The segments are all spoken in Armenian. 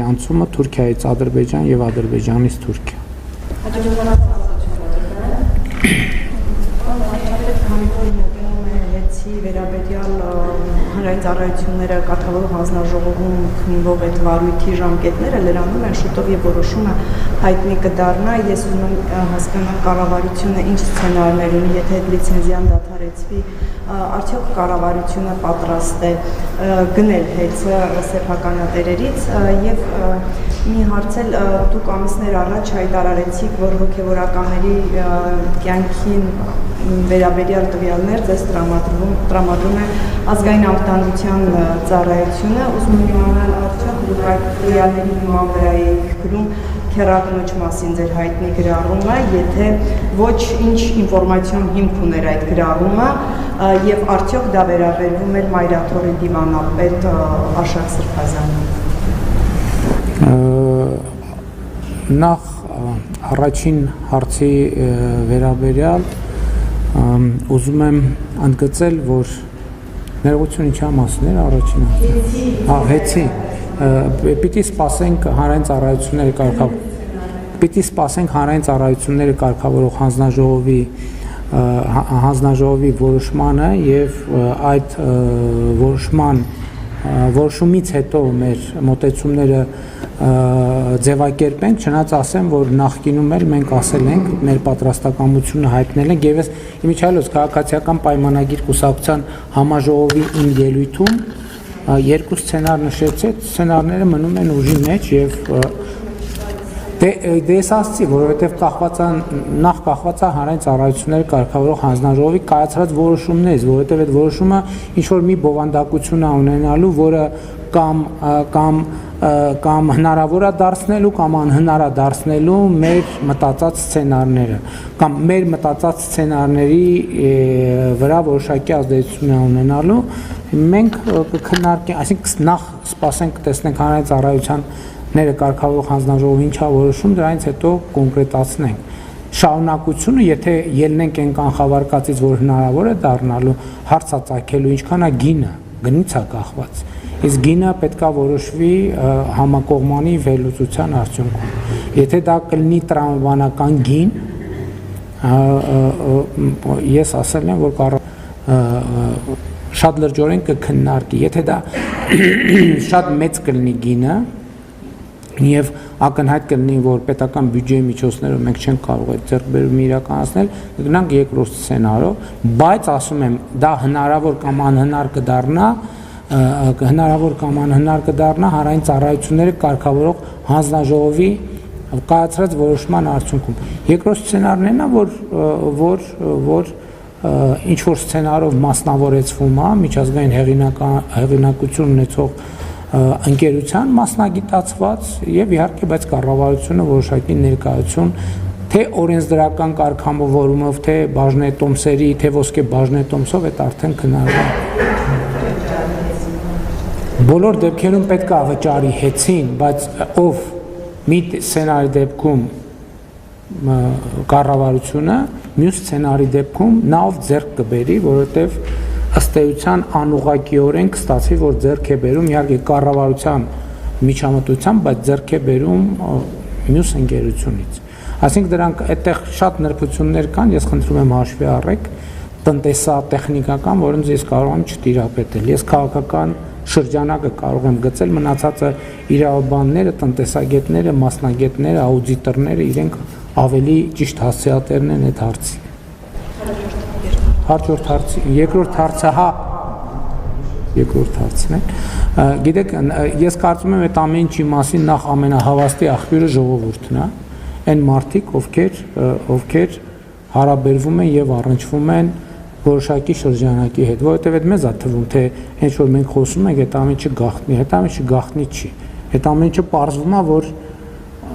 Անցումը Թուրքիայից Ադրբեջան եւ Ադրբեջանից Թուրքիա։ Վերաբերյալ հանրային ծառայությունները կարգավորող հանձնաժողովում քննվող այդ վարույթի ժամկետները լրանում են շուտով եւ որոշումը հայտնի կդառնա։ Ես ուզում եմ հասկանալ կառավարությունը ինչ սցենարներ ունի, եթե այդ լիցենզիան դադարեցվի, արդյոք կառավարությունը պատրաստ է գնել հեծը սեփականատերերից եւ մի հարց էլ դուք ամիսներ առաջ հայտարարեցիք, որ հոգեվորականների կյանքին վերաբերյալ տվյալներ ձեզ տրամադրում է ազգային անվտանգության ծառայությունը, ուզում եմ իմանալ արդյոք դուք այդ տվյալների հիման վրա եք գրում քեռակնոջ մասին ձեր հայտնի գրառումը, եթե ոչ ինչ ինֆորմացիոն հիմք ուներ այդ գրառումը եւ արդյոք դա վերաբերվում էր Մայրաթորի դիվանապետ Աշակ Սրբազանին։ Նախ առաջին հարցի վերաբերյալ ուզում եմ ընդգծել, որ ներողություն ինչա մասին էր առաջին հարցը։ Հեծի։ Պիտի սպասենք հանրային ծառայությունները կարգավորող հանձնաժողովի որոշմանը եւ այդ որոշումից հետո մեր մոտեցումները ձևակերպենք, չնայած ասեմ, որ նախկինում էլ մենք ասել ենք, մեր պատրաստակամությունը հայտնել ենք եւ ես իմիջիալոց քաղաքացիական պայմանագիր կուսակցության համաժողովի իմ ելույթում երկու սցենար նշեցի, սցենարները մնում են ուժի մեջ եւ դες ասացի, որովհետեւ նախ կախված է հանրային ծառայությունները կարգավորող հանձնաժողովի կայացրած որոշումներից, որովհետեւ այդ որոշումը ինչ որ մի բովանդակություն է ունենալու, որը կամ հնարավոր է դարձնելու կամ անհնար է դարձնելու մեր մտածած սցենարները կամ մեր մտածած սցենարների վրա որոշակի ազդեցություն է ունենալու մենք կքննարկենք, այսինքն նախ սպասենք տեսնենք հանրային ծառայությունները կարգավորող հանձնաժողովը ինչ է որոշում, դրանից հետո կոնկրետացնենք շարունակությունը, եթե ելնենք այն կանխավարկածից, որ հնարավոր է դառնալու հարցածագելու ինչքան է գինը, գնից է կախված իսկ գինը պետք է որոշվի համակողմանի վերլուծության արդյունքում։ Եթե դա կլինի տրամաբանական գին, ես ասել եմ, որ շատ լրջորեն կքննարկի, եթե դա շատ մեծ կլինի գինը եւ ակնհայտ կլինի, որ պետական բյուջեի միջոցներով մենք չենք կարող այդ ձեռքբերումը իրականացնել, կգնանք երկրորդ սցենարով, բայց ասում եմ, դա հնարավոր կամ անհնար կդառնա հանրային ծառայությունները կարգավորող հանձնաժողովի կայացրած որոշման արդյունքում։ Երկրորդ սցենարն է, որ ինչ որ սցենարով մասնավորեցվում է միջազգային հեղինակություն ունեցող ընկերության մասնագիտացված եւ իհարկե բայց կառավարությունը որոշակի ներկայություն թե օրենսդրական կարգավորումով, թե բաժնետոմսերի, թե ոսկե բաժնետոմսով այդ արդեն քննարկվում է։ Բոլոր դեպքերում պետք է վճարի հեծին, բայց ով մի սցենարի դեպքում կառավարությունը, մյուս սցենարի դեպքում նա ով ձեռք կբերի, որովհետև ըստ էության անուղղակիորեն կստացվի, որ ձեռք է բերում իհարկե կառավարության միջամտությամբ, բայց ձեռք է բերում մյուս ընկերությունից։ Այսինքն դրանք այդտեղ շատ նրբություններ կան, ես խնդրում եմ հաշվի առեք տնտեսա-տեխնիկական, որոնց ես կարող եմ չտիրապետել։ Ես քաղաքական շրջանակը կարող եմ գծել, մնացածը իրավաբանները, տնտեսագետները, մասնագետները, աուդիտորները իրենք ավելի ճիշտ հասցեատերն են այդ հարցի։ Երկրորդ հարցն է։ Գիտեք, ես կարծում եմ այդ ամեն ինչի մասին նախ ամենահավաստի աղբյուրը ժողովուրդն է, այն մարդիկ, ովքեր հարաբերվում են եւ առնչվում են որոշակի շրջանակի հետ, որովհետև այդ մեզ է թվում, թե ինչ որ մենք խոսում ենք, այդ ամեն ինչը գաղտնի, այդ ամեն ինչը գաղտնի չի։ Այդ ամեն ինչը պարզվում է, որ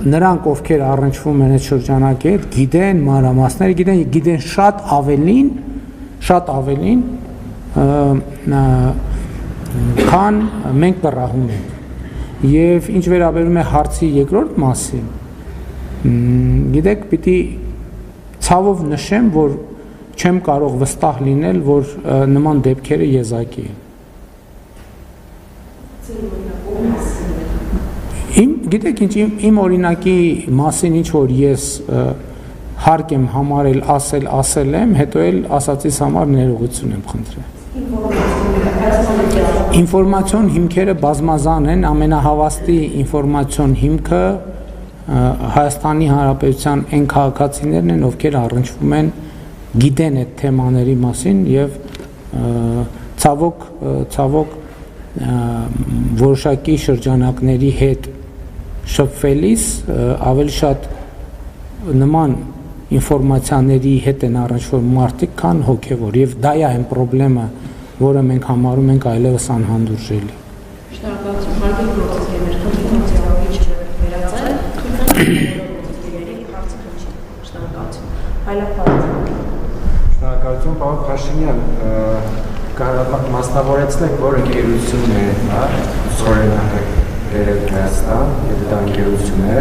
նրանք, ովքեր առնչվում են այդ շրջանակի հետ, գիտեն մանրամասները, գիտեն շատ ավելին, քան մենք կռահում ենք։ Եվ ինչ վերաբերում է հարցի երկրորդ մասին, գիտեք, պիտի ցավով նշեմ, որ չեմ կարող վստահ լինել, որ նման դեպքերը եզակի են։ Իմ գիտեք ինչ իմ օրինակի մասին ինչ որ ես հարկ եմ համարել ասել եմ, հետո էլ ասածից համար ներողություն եմ խնդրել։ Ինֆորմացիոն հիմքերը բազմազան են, ամենահավաստի ինֆորմացիոն հիմքը Հայաստանի Հանրապետության այն քաղաքացիներն են, ովքեր առնչվում են, գիտեն այդ թեմաների մասին եւ ցավոք որոշակի շրջանակների հետ շփվելիս ավելի շատ նման ինֆորմացիաների հետ են առնչվում մարդիկ, քան հոգևոր, եւ դա է այն խնդրեմը, որը մենք համարում ենք այլևս անհանդուրժելի։ Շնորհակալություն, հարգելի գործընկերներ, խնդրի վերացել, Շնորհակալություն, պարոն Փաշինյան, մասնավորեցնեք, որ ընկերությունն է, Զորենահայ Հայաստան, եւ դա ընկերություն է,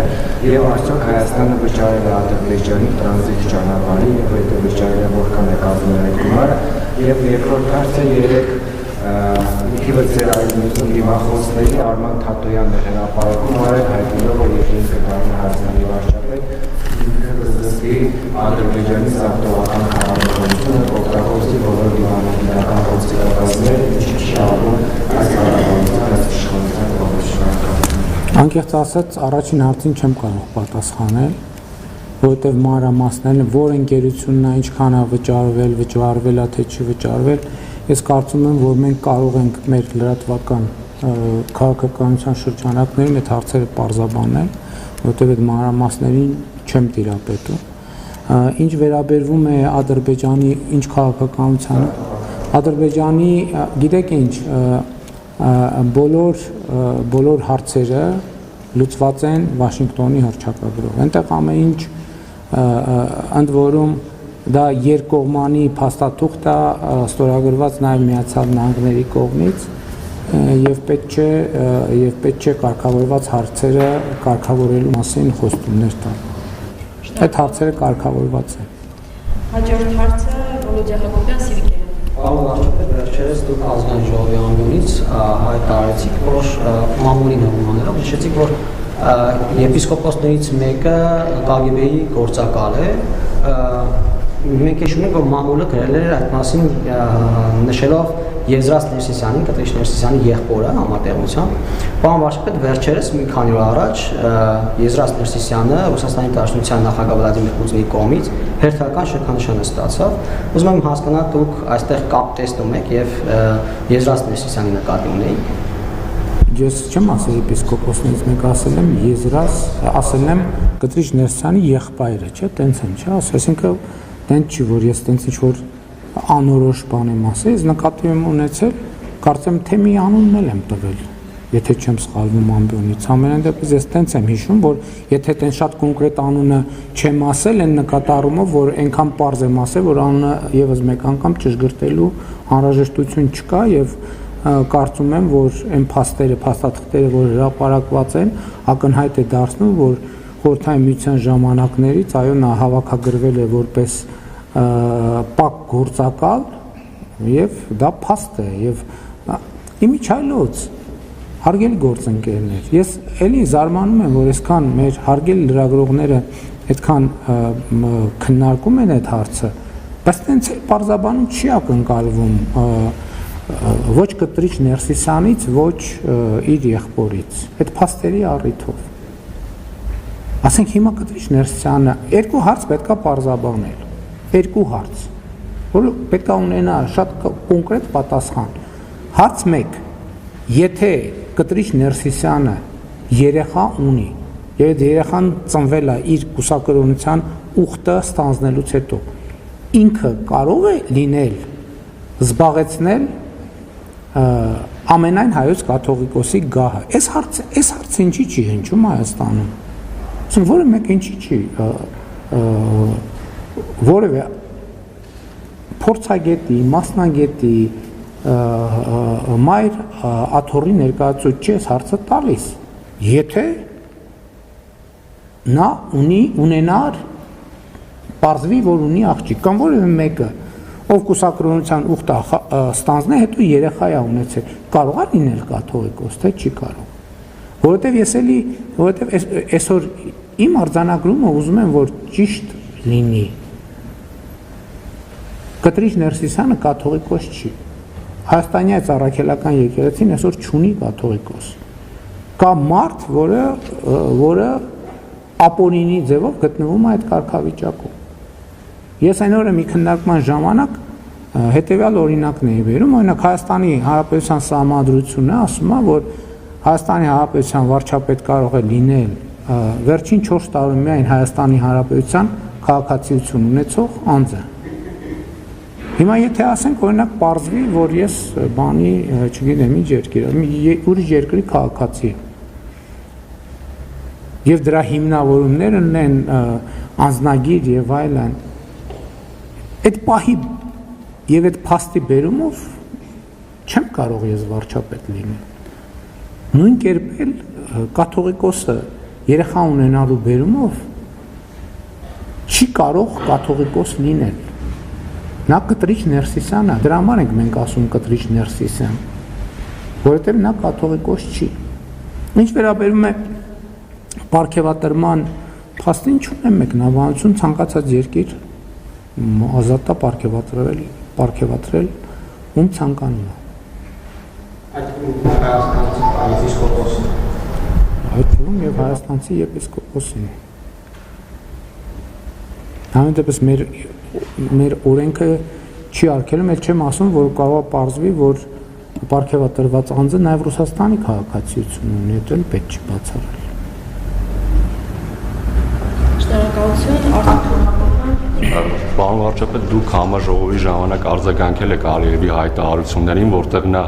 եւ արդյոք Հայաստանը վճարել է Ադրբեջանի տրանզիտ ճանապարհի եւ այդ վճարելը որքան է կազմել այդ գումարը, եւ երկրորդ հարցը 3 թիվը ձեր այլմիջում դիմախոսների Արման Թաթոյանն է հրապարակում արել հայտնելով, որ եթե ինքը դառնա Հայաստանի վարչապետ, ինքը կզսպի Ադրբեջանի սահմանական կառավարությունը, օգտագործի բոլոր դիվանագիտական գործիքակազմերը, ինչի շահում այս կառավարության այս իշխանության կողմից։ Անկեղծ ասած, առաջին հարցին չեմ կարող պատասխանել, որովհետև մանրամասներն որ ընկերությունն է, ինչքան է վճարվել է, թե չի վճարվել, ես կարծում եմ, որ մենք կարող ենք մեր լրատվական քաղաքականության շրջանակներում այդ հարցերը պարզաբանել, որովհետև այդ մանրամասներին չեմ տիրապետում։ Ինչ վերաբերվում է Ադրբեջանի ինչ քաղաքականությանը, Ադրբեջանի, գիտեք ինչ, բոլոր հարցերը լուծված են Վաշինգտոնի հռչակագրով։ Այնտեղ ամեն ինչ ընդ որում դա երկկողմանի փաստաթուղթ է ստորագրված նաև Միացյալ Նահանգների կողմից եւ պետք չէ կարգավորված հարցերը կարգավորելու մասին խոստումներ տալ։ Այդ հարցերը կարգավորված են։ Հաջորդ հարցը Վոլոդիա Հակոբյան Սիվիկյան։ Պարոն վարչապետ, վերջերս դուք ազգային ժողովի անունից հայտարարեցիք, որ մամուլի նորմաներով նշեցիք, որ եպիսկոպոսներից մեկը KGB-ի գործակալ է, մենք հիշում ենք, որ մամուլը գրել էր այդ մասին նշելով Եզրաս Ներսիսյանին, Կտրիշ Ներսիսյանի եղբորը համատեղությամբ։ Պարոն վարչապետ, վերջերս մի քանի օր առաջ Եզրաս Ներսիսյանը Ռուսաստանի Դաշնության նախագահ Վլադիմիր Պուտինի կողմից հերթական շքանշան ստացավ։ Ուզում եմ հասկանալ, դուք այստեղ կապ տեսնում եք եւ Եզրաս Ներսիսյանի նկատի ունեիք։ Ես չեմ ասել եպիսկոպոսներից մեկ ասել եմ Եզրաս, ասել եմ Կտրիշ Ներսիսյանի եղբայրը, չէ՞, տենց եմ, չէ՞, այսինքն տենց չի, որ ես տենց ինչ որ անորոշ բան եմ ասել, ես նկատի եմ ունեցել, կարծեմ թե մի անունն եմ տվել, եթե չեմ սխալվում ամբիոնից, ամենայն դեպս ես տենց եմ հիշում, որ եթե տենց շատ կոնկրետ անունը չեմ ասել, այն նկատառումով, որ այնքան պարզ եմ ասել, որ անունը եւս մեկ անգամ ճշգրտելու անհրաժեշտություն չկա եւ կարծում եմ, որ այն փաստաթղթերը, որ հրապարակված են, ակնհայտ է դարձնում, որ Խորհրդային Միության ժամանակներից այո նա հավաքագրվել է որպես պակ գործակալ եւ դա փաստ է եւ իմիջայլոց հարգելի գործընկերներ ես էլի զարմանում եմ որ այսքան մեր հարգելի լրագրողները այդքան քննարկում են այդ հարցը բայց տենց էլ պարզաբանում չի ակնկալվում ոչ Կտրիշ Ներսիսյանից ոչ իր եղբորից այդ փաստերի առիթով ասենք հիմա Կտրիշ Ներսիսյանը երկու հարց պետքա պարզաբանել երկու հարց, որը պետք է ունենա շատ կոնկրետ պատասխան։ Հարց 1. Եթե Կտրիշ Ներսիսյանը երեխա ունի, եւ այդ երեխան ծնվել է իր կուսակրոնության ուխտը ստանձնելուց հետո, ինքը կարող է լինել զբաղեցնել ամենայն հայոց կաթողիկոսի գահը։ Այս հարցը ինչի չի հնչում Հայաստանում։ Ասենք որը մեկ ինչի չի որևէ փորձագետի, մասնագետի մայր աթոռի ներկայացուցիչ ես հարցը տալիս, եթե նա ունենար պարզվի, որ ունի աղջիկ, կամ որևէ մեկը, ով կուսակրոնության ուխտը ստանձնե, հետո երեխա է ունեցել, կարող է լինել կաթողիկոս, թե չի կարող, Որովհետև ես էլի, որովհետև այսօր իմ արձանագրումը ուզում եմ, որ ճիշտ լինի։ Կտրիչ Ներսիսյանը կաթողիկոս չի։ Հայաստանի այս առաքելական եկեղեցին այսօր չունի կաթողիկոս։ Կա մարդ, որը ապոնինի ձևով գտնվում է այդ կարգավիճակում։ Ես այն օրը մի քննարկման ժամանակ հետևյալ օրինակն էի բերում, օրինակ Հայաստանի Հանրապետության Սահմանադրությունը ասում է, որ Հայաստանի Հանրապետության վարչապետ կարող է լինել վերջին 4 տարում միայն Հայաստանի Հանրապետության քաղաքացիություն ունեցող անձը։ Հիմա եթե ասենք, օրինակ պարզվի, որ ես բանի, չգիտեմ, ինչ երկիր, ուրիշ երկրի քաղաքացի եմ։ Եվ դրա հիմնավորումները ունեն անձնագիր եւ այլն։ Այդ պահի եւ այդ փաստի բերումով չեմ կարող ես վարչապետ լինել։ Նույն կերպ էլ կաթողիկոսը երեխա ունենալու բերումով չի կարող կաթողիկոս լինել։ Նա Կտրիչ Ներսիսյան է, դրա համար ենք մենք ասում Կտրիչ Ներսիսյան, որովհետև նա կաթողիկոս չի։ Ինչ վերաբերում է պարգևատրման փաստին, չունեմ մեկնաբանություն, ցանկացած երկիր ազատ է պարգևատրել ում ցանկանում է։ Այդ թվում եւ հայաստանցի եպիսկոպոսին։ Համեն դեպս մեր օրենքը չի արգելում, էլ չեմ ասում, որ կարող է պարզվի, որ պարգևատրված անձը նաեւ Ռուսաստանի քաղաքացիություն ունի, դա էլ պետք չի բացառել։ Շնորհակալություն, Արտուր։ Պարոն վարչապետ, դուք համաժողովի ժամանակ արձագանքել եք Ալիևի հայտարարություններին, որտեղ նա